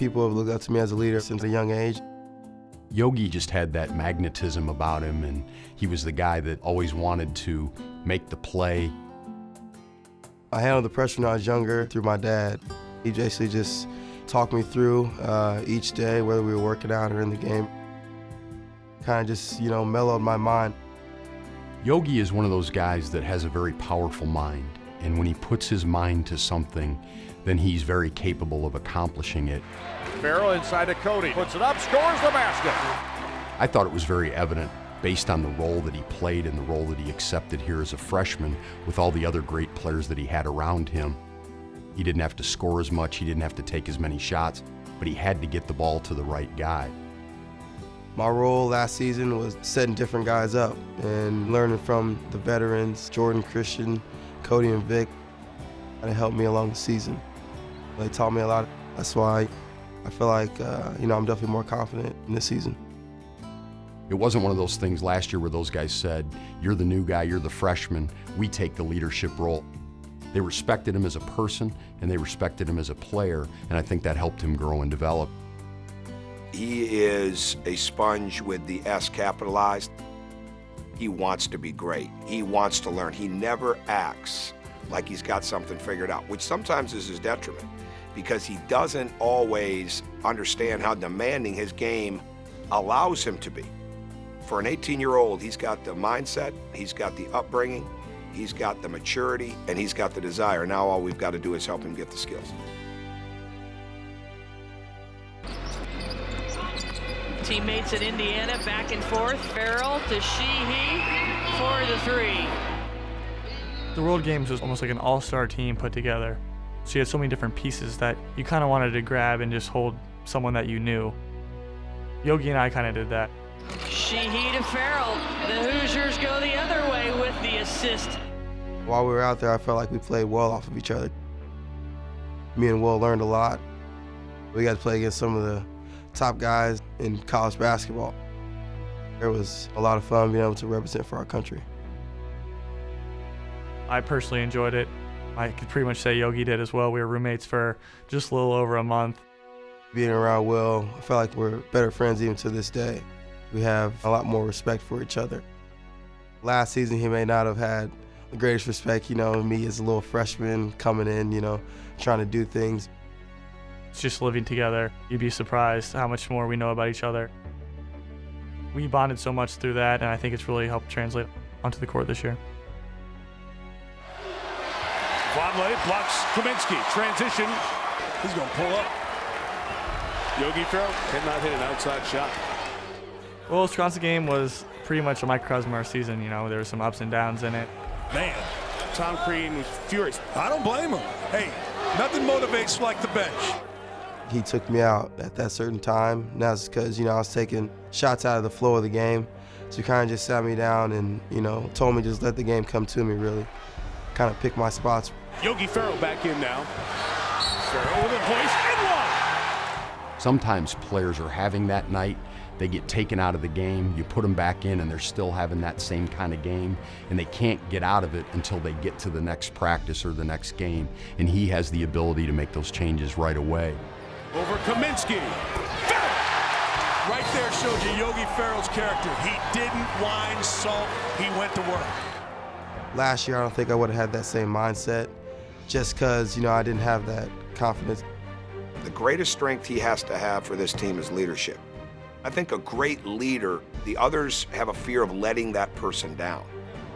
people have looked up to me as a leader since a young age. Yogi just had that magnetism about him, and he was the guy that always wanted to make the play. I handled the pressure when I was younger through my dad. He basically just talked me through each day, whether we were working out or in the game. Kind of just, mellowed my mind. Yogi is one of those guys that has a very powerful mind, and when he puts his mind to something, then he's very capable of accomplishing it. Ferrell inside to Cody, puts it up, scores the basket. I thought it was very evident, based on the role that he played and the role that he accepted here as a freshman with all the other great players that he had around him. He didn't have to score as much, he didn't have to take as many shots, but he had to get the ball to the right guy. My role last season was setting different guys up and learning from the veterans, Jordan, Christian, Cody, and Vic. It helped me along the season. They taught me a lot. That's why I feel like, I'm definitely more confident in this season. It wasn't one of those things last year where those guys said, you're the new guy, you're the freshman, we take the leadership role. They respected him as a person and they respected him as a player, and I think that helped him grow and develop. He is a sponge with the S capitalized. He wants to be great. He wants to learn. He never acts like he's got something figured out, which sometimes is his detriment because he doesn't always understand how demanding his game allows him to be. For an 18-year-old, he's got the mindset, he's got the upbringing, he's got the maturity, and he's got the desire. Now all we've got to do is help him get the skills. Teammates in Indiana back and forth. Ferrell to Sheehy for the three. The World Games was almost like an all-star team put together. So you had so many different pieces that you kind of wanted to grab and just hold someone that you knew. Yogi and I kind of did that. Sheehy to Ferrell. The Hoosiers go the other way with the assist. While we were out there, I felt like we played well off of each other. Me and Will learned a lot. We got to play against some of the top guys in college basketball. It was a lot of fun being able to represent for our country. I personally enjoyed it. I could pretty much say Yogi did as well. We were roommates for just a little over a month. Being around Will, I felt like we're better friends even to this day. We have a lot more respect for each other. Last season, he may not have had the greatest respect, me as a little freshman coming in, trying to do things. It's just living together. You'd be surprised how much more we know about each other. We bonded so much through that, and I think it's really helped translate onto the court this year. Vonleh blocks Kaminsky. Transition. He's going to pull up. Yogi Ferrell cannot hit an outside shot. Well, Wisconsin game was pretty much a microcosm of our season. There were some ups and downs in it. Man, Tom Crean was furious. I don't blame him. Hey, nothing motivates like the bench. He took me out at that certain time, and that's because, I was taking shots out of the flow of the game. So he kind of just sat me down and, told me just let the game come to me, really. Kind of pick my spots. Yogi Ferrell back in now. Ferrell with a voice and one. Sometimes players are having that night, they get taken out of the game, you put them back in and they're still having that same kind of game, and they can't get out of it until they get to the next practice or the next game, and he has the ability to make those changes right away. Over Kaminsky. Ferrell! Right there showed you Yogi Ferrell's character. He didn't whine, sulk, he went to work. Last year, I don't think I would have had that same mindset just because, I didn't have that confidence. The greatest strength he has to have for this team is leadership. I think a great leader, the others have a fear of letting that person down.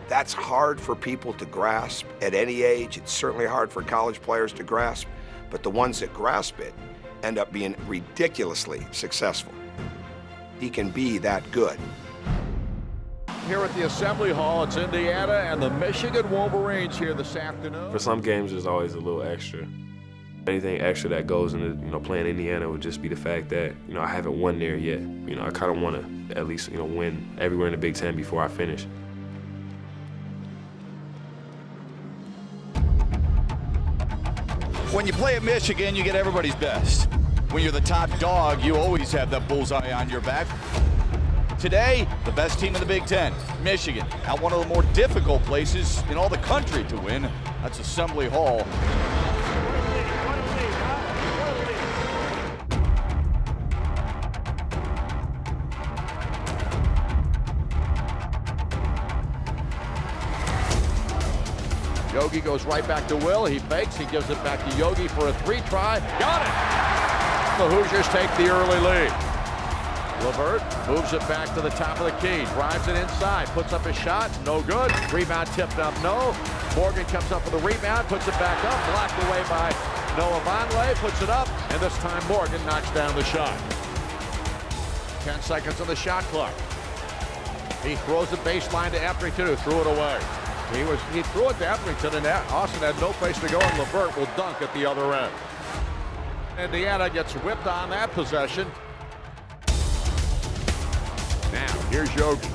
That's hard for people to grasp at any age. It's certainly hard for college players to grasp, but the ones that grasp it end up being ridiculously successful. He can be that good. Here at the Assembly Hall, it's Indiana and the Michigan Wolverines here this afternoon. For some games, there's always a little extra. Anything extra that goes into playing Indiana would just be the fact that I haven't won there yet. I kind of want to at least win everywhere in the Big Ten before I finish. When you play at Michigan, you get everybody's best. When you're the top dog, you always have that bullseye on your back. Today, the best team in the Big Ten, Michigan, at one of the more difficult places in all the country to win. That's Assembly Hall. Yogi goes right back to Will. He fakes. He gives it back to Yogi for a 3-try. Got it! The Hoosiers take the early lead. LeVert moves it back to the top of the key. Drives it inside. Puts up a shot. No good. Rebound tipped up. No. Morgan comes up with a rebound. Puts it back up. Blocked away by Noah Vonleh. Puts it up. And this time Morgan knocks down the shot. 10 seconds on the shot clock. He throws the baseline to Eprington, who threw it away. He threw it to Eprington, and Austin had no place to go, and LeVert will dunk at the other end. Indiana gets whipped on that possession. Now, here's Yogi.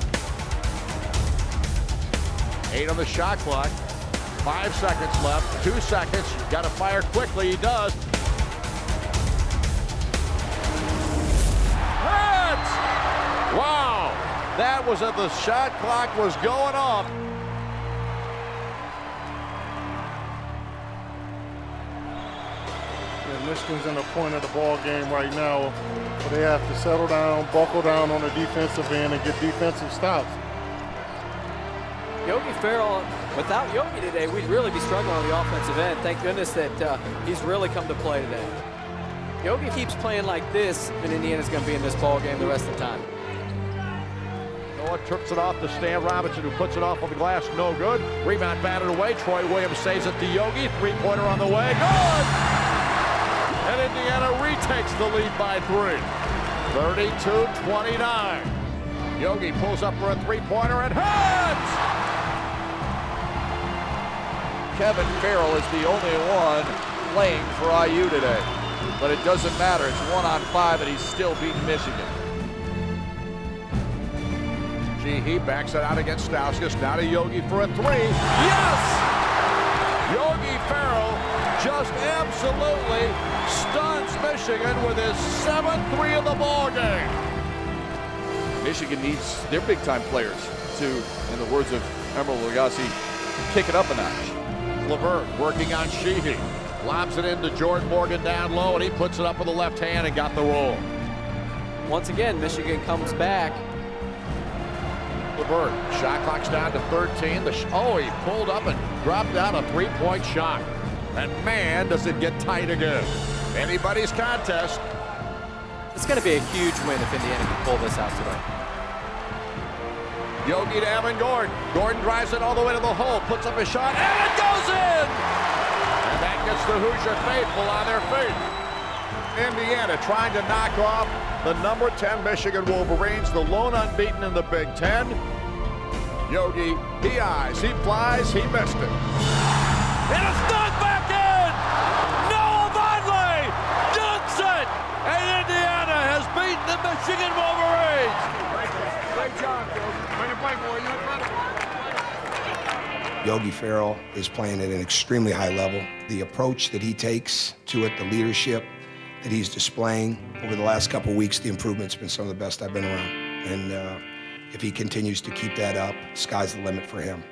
8 on the shot clock. 5 seconds left. 2 seconds. Got to fire quickly. He does. Wow! That was as the shot clock was going off. Yeah, Michigan's in the point of the ball game right now where they have to settle down, buckle down on the defensive end, and get defensive stops. Yogi Ferrell, without Yogi today, we'd really be struggling on the offensive end. Thank goodness that he's really come to play today. Yogi keeps playing like this, and Indiana's going to be in this ball game the rest of the time. Noah trips it off to Stan Robinson, who puts it off on the glass. No good. Rebound batted away. Troy Williams saves it to Yogi. 3-pointer on the way. Good! And Indiana retakes the lead by 3. 32-29. Yogi pulls up for a 3-pointer and hits! Kevin Farrell is the only one playing for IU today. But it doesn't matter. It's 1-on-5, and he's still beating Michigan. He backs it out against Stauskas. Now to Yogi for a 3. Yes! Yogi Ferrell just absolutely stuns Michigan with his 7th 3 of the ball game. Michigan needs their big-time players to, in the words of Emeril Lagasse, kick it up a notch. LeVert working on Sheehy. Lobs it into Jordan Morgan down low, and he puts it up with the left hand and got the roll. Once again, Michigan comes back. LeVert, shot clock's down to 13. He pulled up and dropped out a 3-point shot. And man, does it get tight again. Anybody's contest. It's going to be a huge win if Indiana can pull this out today. Yogi to Evan Gordon. Gordon drives it all the way to the hole, puts up a shot, and it goes in! And that gets the Hoosier faithful on their feet. Indiana trying to knock off the number 10 Michigan Wolverines, the lone unbeaten in the Big Ten. Yogi, he eyes, he flies, he missed it. And it's knocked back in! Noah Vonleh dunks it! And Indiana has beaten the Michigan Wolverines! Great job, Yogi. Way to play, boy. You're incredible. Yogi Ferrell is playing at an extremely high level. The approach that he takes to it, the leadership that he's displaying over the last couple weeks, the improvement's been some of the best I've been around. And if he continues to keep that up, sky's the limit for him.